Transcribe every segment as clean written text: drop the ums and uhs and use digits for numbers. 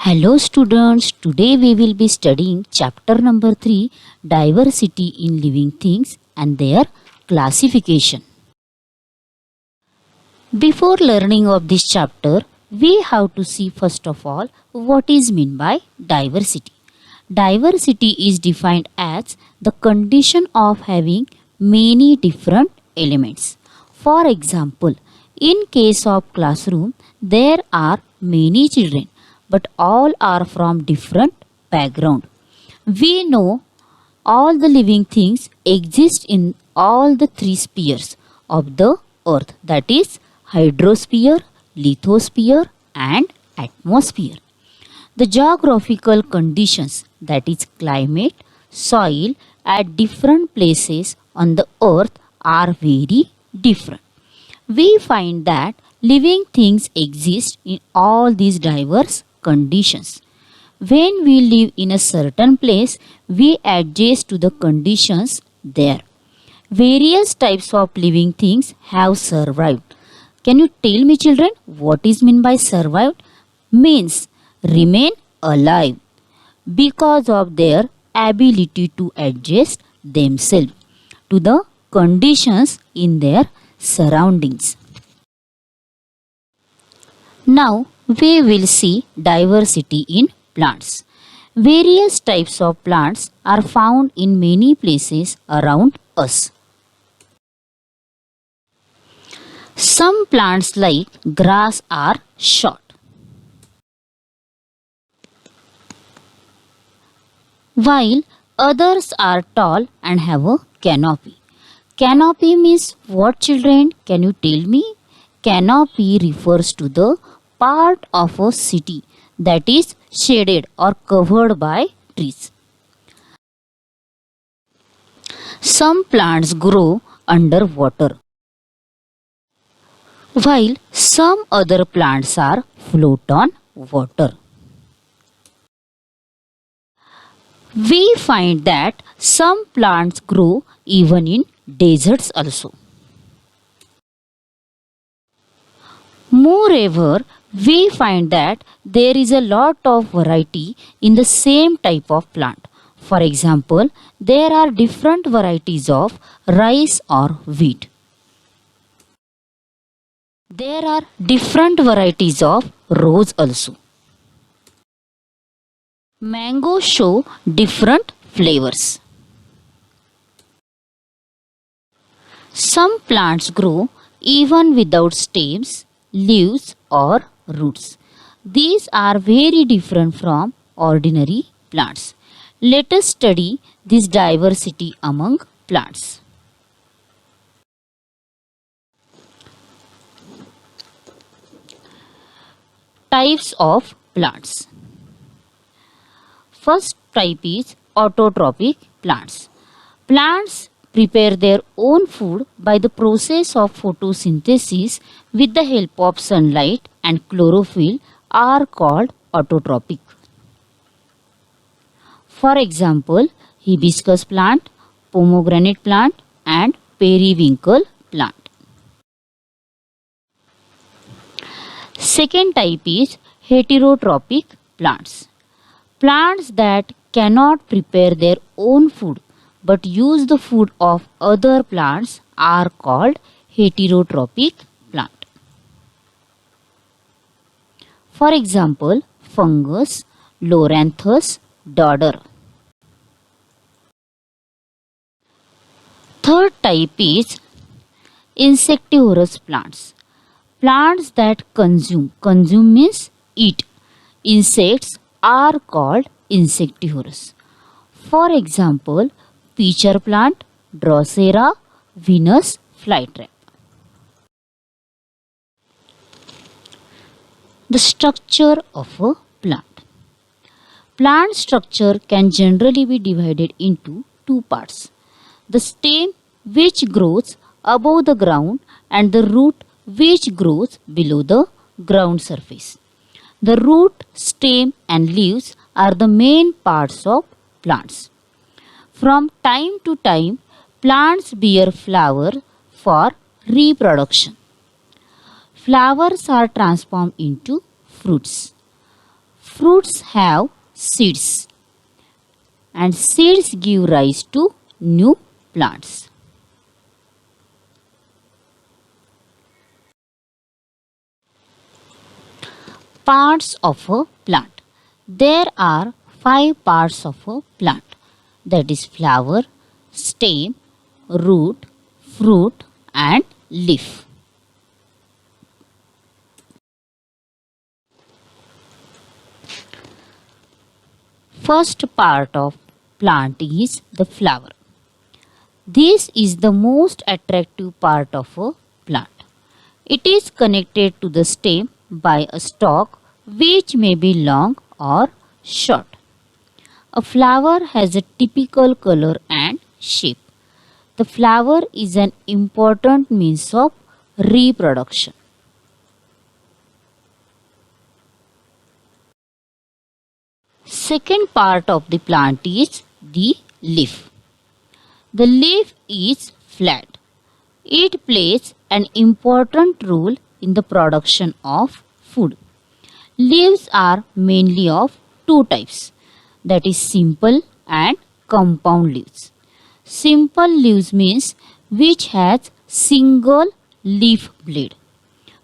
Hello students, today we will be studying chapter number 3, Diversity in Living Things and their classification. Before learning of this chapter, we have to see first of all what is meant by diversity. Diversity is defined as the condition of having many different elements. For example, in case of classroom, there are many children but all are from different background. We know all the living things exist in all the three spheres of the earth, that is hydrosphere, lithosphere and atmosphere. The geographical conditions, that is climate, soil at different places on the earth are very different. We find that living things exist in all these diverse conditions. When we live in a certain place, we adjust to the conditions there. Various types of living things have survived. Can you tell me, children, what is meant by survived? Means remain alive because of their ability to adjust themselves to the conditions in their surroundings. Now we will see diversity in plants. Various types of plants are found in many places around us. Some plants like grass are short, while others are tall and have a canopy. Canopy means what, children? Can you tell me? Canopy refers to the part of a city that is shaded or covered by trees. Some plants grow under water, while some other plants are float on water. We find that some plants grow even in deserts also. Moreover, we find that there is a lot of variety in the same type of plant. For example, there are different varieties of rice or wheat. There are different varieties of rose also. Mangoes show different flavors. Some plants grow even without stems, leaves or roots. These are very different from ordinary plants. Let us study this diversity among plants. Types of plants. First type is autotrophic plants. Plants prepare their own food by the process of photosynthesis with the help of sunlight and chlorophyll are called autotrophic. For example, hibiscus plant, pomegranate plant and periwinkle plant. Second type is heterotrophic plants. Plants that cannot prepare their own food but use the food of other plants are called heterotrophic plant. For example, fungus, loranthus, dodder. Third type is insectivorous plants. Plants that consume means eat insects are called insectivorous. For example, pitcher plant, Drosera, Venus flytrap. The structure of a plant. Plant structure can generally be divided into two parts. The stem which grows above the ground and the root which grows below the ground surface. The root, stem and leaves are the main parts of plants. From time to time, plants bear flower for reproduction. Flowers are transformed into fruits. Fruits have seeds, and seeds give rise to new plants. Parts of a plant. There are 5 parts of a plant, that is flower, stem, root, fruit and leaf. First part of plant is the flower. This is the most attractive part of a plant. It is connected to the stem by a stalk which may be long or short. A flower has a typical color and shape. The flower is an important means of reproduction. Second part of the plant is the leaf. The leaf is flat. It plays an important role in the production of food. Leaves are mainly of two types, that is simple and compound leaves. Simple leaves means which has single leaf blade.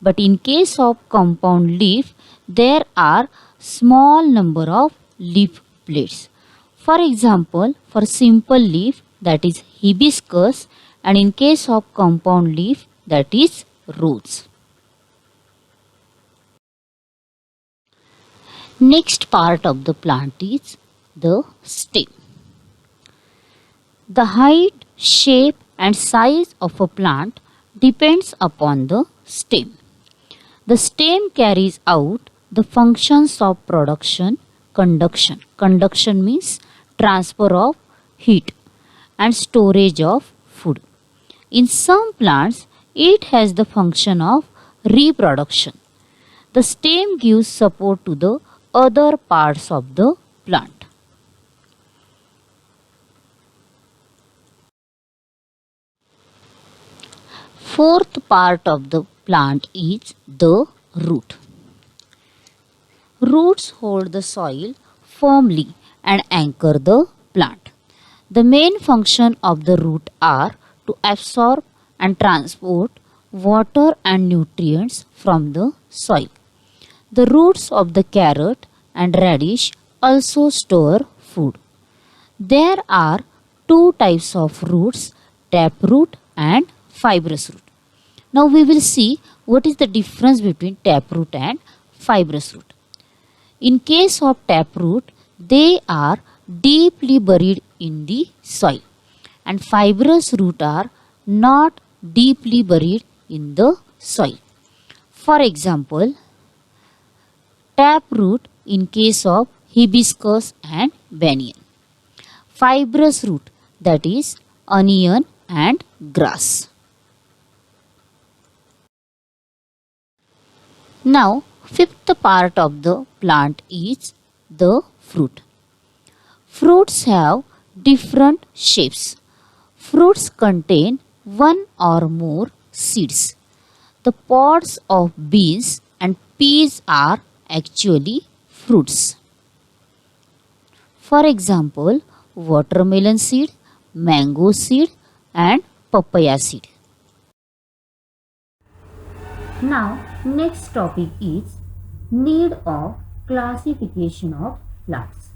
But in case of compound leaf, there are small number of leaf blades. For example, for simple leaf, that is hibiscus, and in case of compound leaf, that is rose. Next part of the plant is the stem. The height, shape and size of a plant depends upon the stem. The stem carries out the functions of production, conduction. Conduction means transfer of heat and storage of food. In some plants, it has the function of reproduction. The stem gives support to the other parts of the plant. Fourth part of the plant is the root. Roots hold the soil firmly and anchor the plant. The main function of the root are to absorb and transport water and nutrients from the soil. The roots of the carrot and radish also store food. There are two types of roots, taproot and fibrous root. Now we will see what is the difference between taproot and fibrous root. In case of taproot, they are deeply buried in the soil, and fibrous root are not deeply buried in the soil. For example, taproot in case of hibiscus and banyan. Fibrous root, that is onion and grass. Now, fifth part of the plant is the fruit. Fruits have different shapes. Fruits contain one or more seeds. The pods of beans and peas are actually fruits. For example, watermelon seed, mango seed and papaya seed. Now, next topic is need of classification of plants.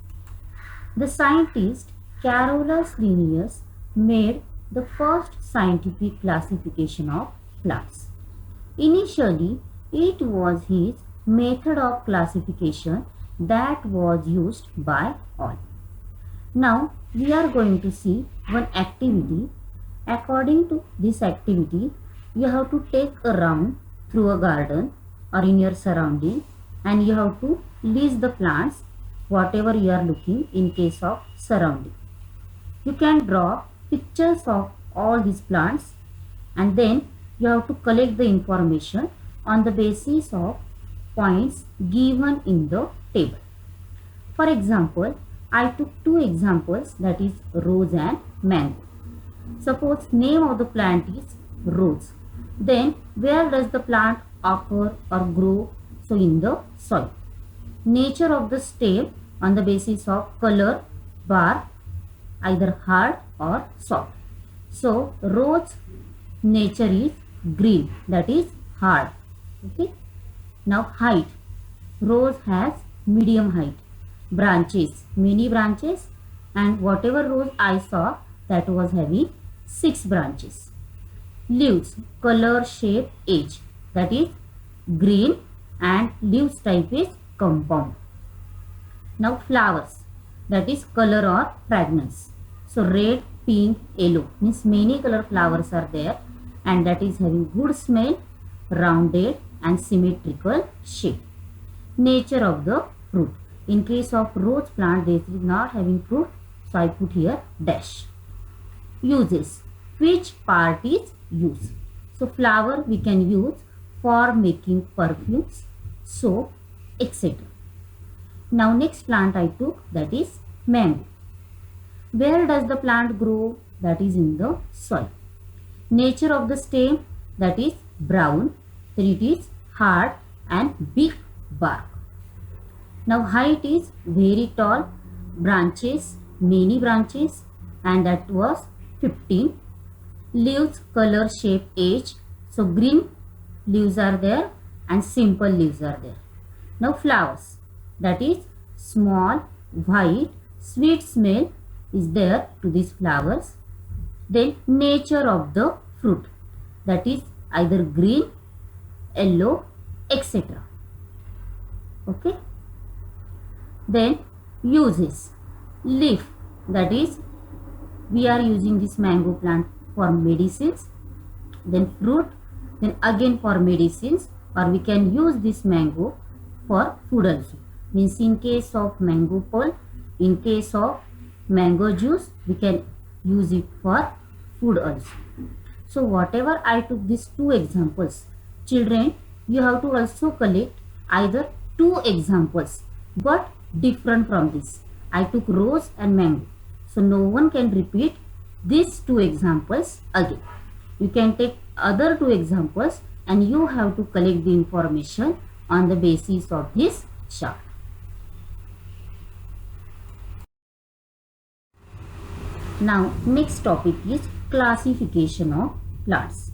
The scientist Carolus Linnaeus made the first scientific classification of plants. Initially, it was his method of classification that was used by all. Now, we are going to see one activity. According to this activity, you have to take a round through a garden or in your surrounding, and you have to list the plants whatever you are looking in case of surrounding. You can draw pictures of all these plants, and then you have to collect the information on the basis of points given in the table. For example, I took two examples, that is rose and mango. Suppose name of the plant is rose. Then where does the plant occur or grow? So in the soil. nature of the stem on the basis of color, bark, either hard or soft. So rose nature is green, that is hard. Okay. Now height. Rose has medium height. Branches, many branches, and whatever rose I saw, that was having 6 branches. Leaves, color, shape, age, that is green, and leaves type is compound. Now flowers, that is color or fragrance. So red, pink, yellow means many color flowers are there, and that is having good smell, rounded and symmetrical shape. Nature of the fruit. In case of rose plant, this is not having fruit, so I put here dash. Uses. Which part is used? So flower we can use for making perfumes, soap, etc. Now next plant I took, that is mango. Where does the plant grow? That is in the soil. Nature of the stem, that is brown, then it is hard and big bark. Now height is very tall, branches, many branches, and that was 15. Leaves, color, shape, age. So green leaves are there and simple leaves are there. Now flowers, that is small, white, sweet smell is there to these flowers. Then nature of the fruit, that is either green, yellow, etc. Okay. Then uses. Leaf, that is we are using this mango plant for medicines. Then fruit, then again for medicines, or we can use this mango for food also. Means in case of mango pulp, in case of mango juice, we can use it for food also. So whatever I took these 2 examples, children, you have to also collect either 2 examples but different from this. I took rose and mango, so no one can repeat these 2 examples again. You can take other 2 examples and you have to collect the information on the basis of this chart. Now next topic is classification of plants.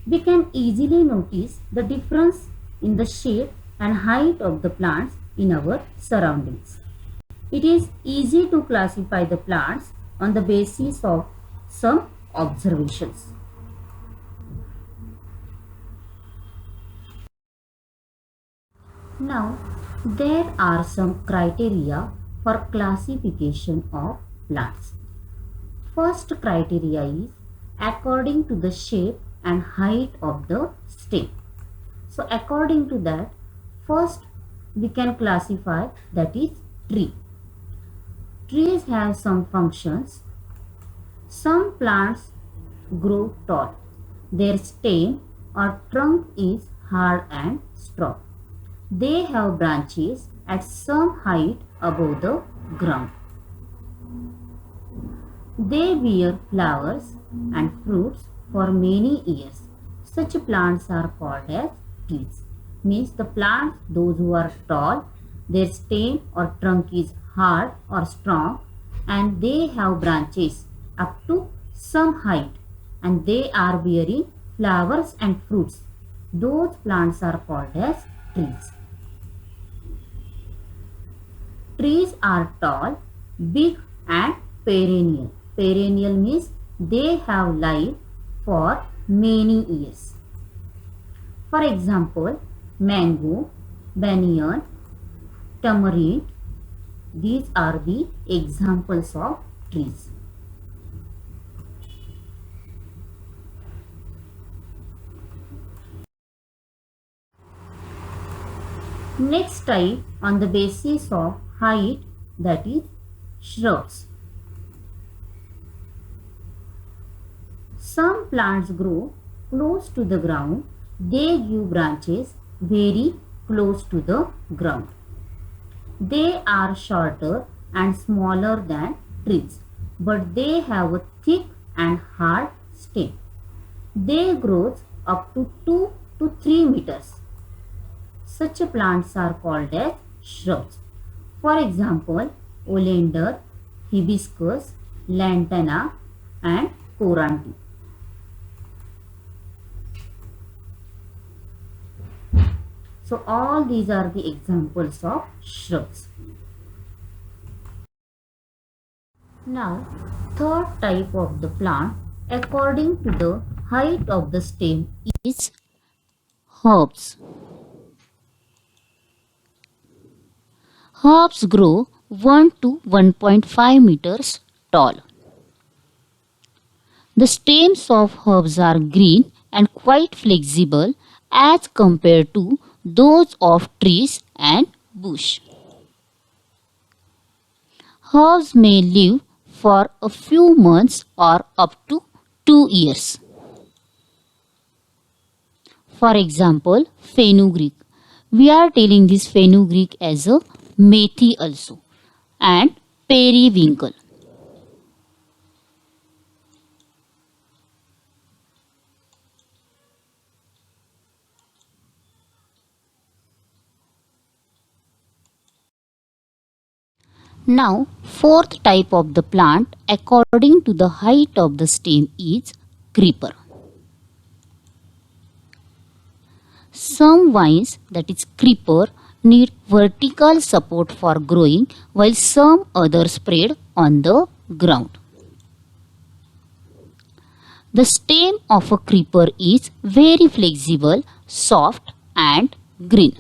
We can easily notice the difference in the shape and height of the plants in our surroundings. It is easy to classify the plants on the basis of some observations. Now, there are some criteria for classification of plants. First criteria is according to the shape and height of the stem. So according to that, first we can classify, that is tree. Trees have some functions. Some plants grow tall. Their stem or trunk is hard and strong. They have branches at some height above the ground. They bear flowers and fruits for many years. Such plants are called as trees. Means the plants, those who are tall, their stem or trunk is hard or strong, and they have branches up to some height, and they are bearing flowers and fruits. Those plants are called as trees. Trees are tall, big and perennial. Perennial means they have life for many years. For example, mango, banyan, tamarind, these are the examples of trees. Next type on the basis of height, that is shrubs. Some plants grow close to the ground. They give branches very close to the ground. They are shorter and smaller than trees, but they have a thick and hard stem. They grow up to 2 to 3 meters. Such plants are called as shrubs. For example, oleander, hibiscus, lantana and coranti. So all these are the examples of shrubs. Now, third type of the plant according to the height of the stem is herbs. Herbs grow 1 to 1.5 meters tall. The stems of herbs are green and quite flexible as compared to those of trees and bush. Herbs may live for a few months or up to 2 years. For example, fenugreek. We are telling this fenugreek as a methi also, and periwinkle. Now, fourth type of the plant according to the height of the stem is creeper. Some vines, that is creeper, need vertical support for growing while some others spread on the ground. The stem of a creeper is very flexible, soft and green.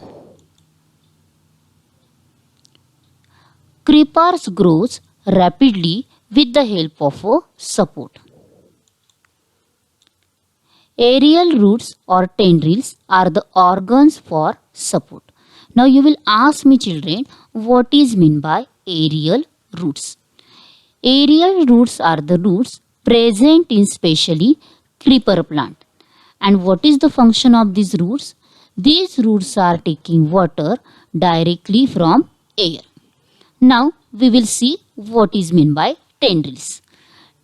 Creepers grows rapidly with the help of a support. Aerial roots or tendrils are the organs for support. Now you will ask me, children, what is meant by aerial roots? Aerial roots are the roots present in specially creeper plant. And what is the function of these roots? These roots are taking water directly from air. Now we will see what is meant by tendrils.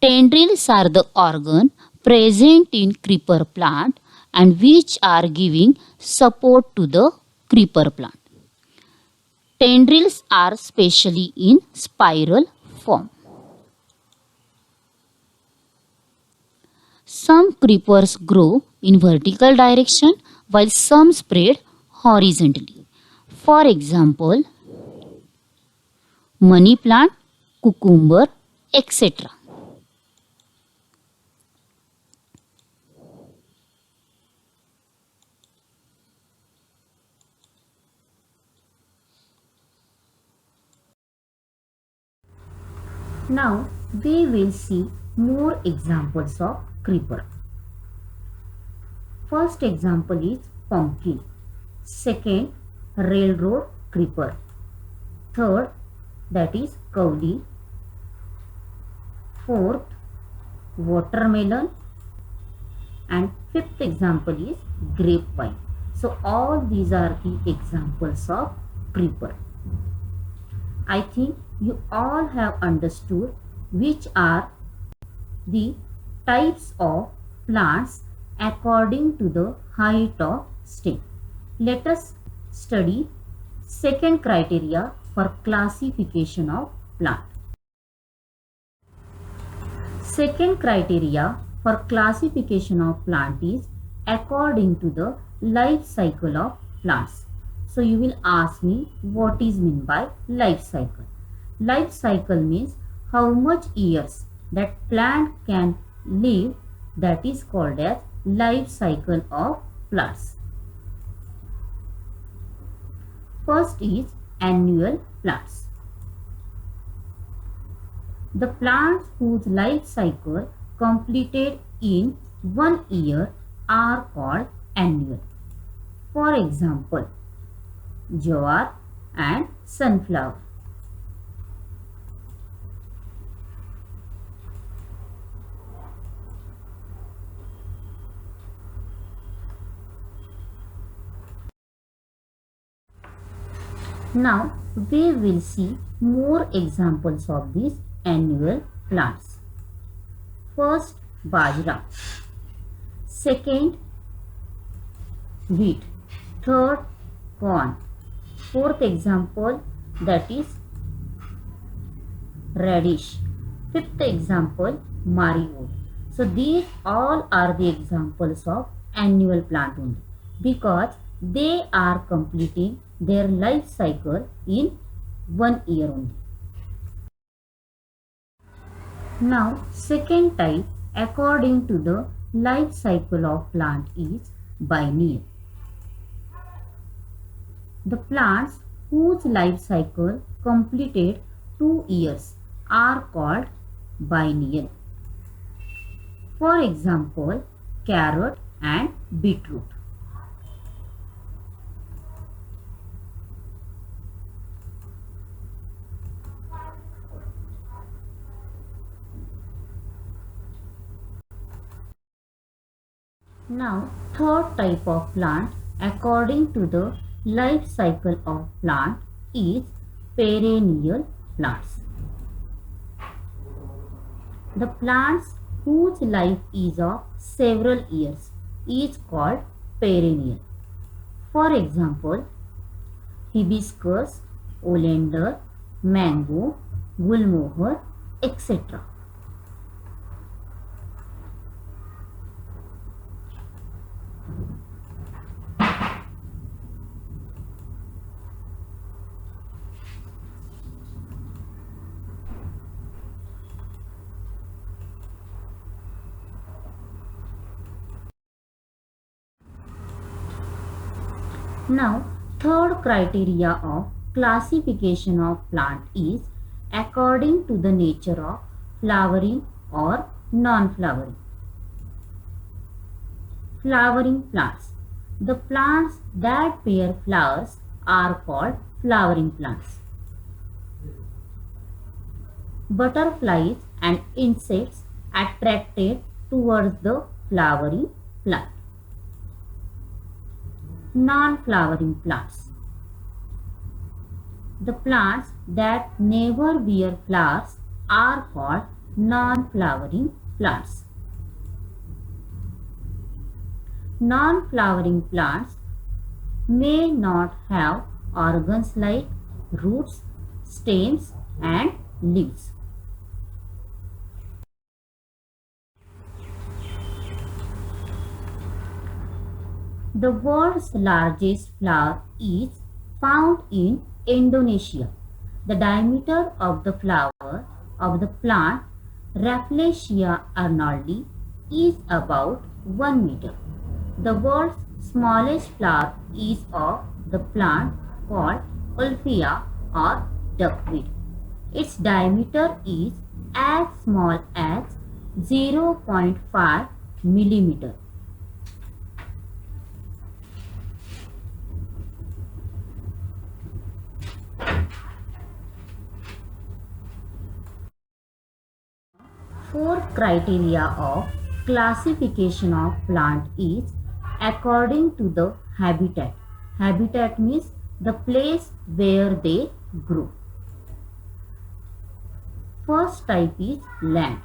Tendrils are the organ present in creeper plant and which are giving support to the creeper plant. Tendrils are specially in spiral form. Some creepers grow in vertical direction while some spread horizontally. For example, money plant, cucumber, etc. Now we will see more examples of creeper. First example is pumpkin. Second, railroad creeper. Third, that is kauli. Fourth, watermelon. And fifth example is grapevine. So all these are the examples of creeper. I think you all have understood which are the types of plants according to the height of stem. Let us study second criteria for classification of plant. Second criteria for classification of plant is according to the life cycle of plants. So you will ask me what is meant by life cycle. Life cycle means how much years that plant can live, that is called as life cycle of plants. First is annual plants. The plants whose life cycle completed in 1 year are called annual. For example, jowar and sunflower. Now we will see more examples of these annual plants. First, bajra. Second, wheat. Third, corn. Fourth example, that is radish. Fifth example, marigold. So these all are the examples of annual plant only, because they are completing their life cycle in 1 year only. Now, second type according to the life cycle of plant is biennial. The plants whose life cycle completed 2 years are called biennial. For example, carrot and beetroot. Now, third type of plant according to the life cycle of plant is perennial plants. The plants whose life is of several years is called perennial. For example, hibiscus, oleander, mango, gulmohar, etc. Now, third criteria of classification of plant is according to the nature of flowering or non-flowering. Flowering plants. The plants that bear flowers are called flowering plants. Butterflies and insects attracted towards the flowering plant. Non-flowering plants. The plants that never bear flowers are called non-flowering plants. Non-flowering plants may not have organs like roots, stems and leaves. The world's largest flower is found in Indonesia. The diameter of the flower of the plant Rafflesia arnoldi is about 1 meter. The world's smallest flower is of the plant called Ulphia or duckweed. Its diameter is as small as 0.5 millimeter. Fourth criteria of classification of plant is according to the habitat. Habitat means the place where they grow. First type is land.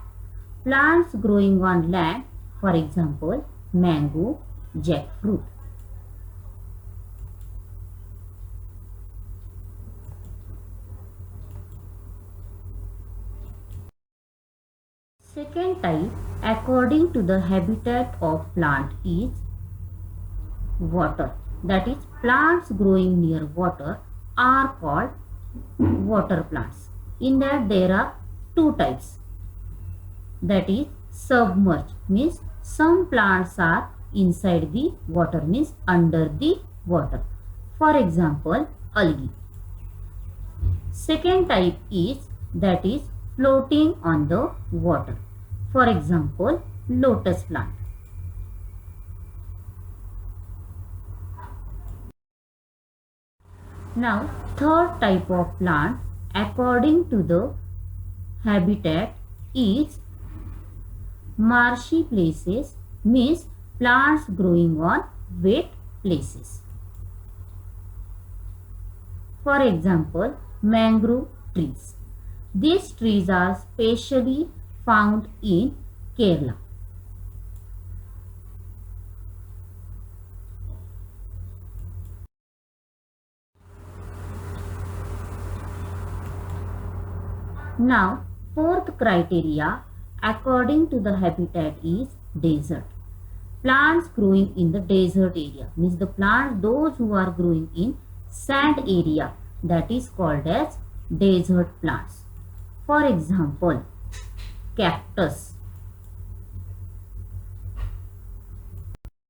Plants growing on land, for example, mango, jackfruit. Second type according to the habitat of plant is water. That is, plants growing near water are called water plants. In that there are two types. That is, submerged means some plants are inside the water, means under the water. For example, algae. Second type is that is floating on the water. For example, lotus plant. Now, third type of plant according to the habitat is marshy places, means plants growing on wet places. For example, mangrove trees. These trees are specially found in Kerala. Now, fourth criteria according to the habitat is desert. Plants growing in the desert area means the plants those who are growing in sand area, that is called as desert plants. For example, cactus.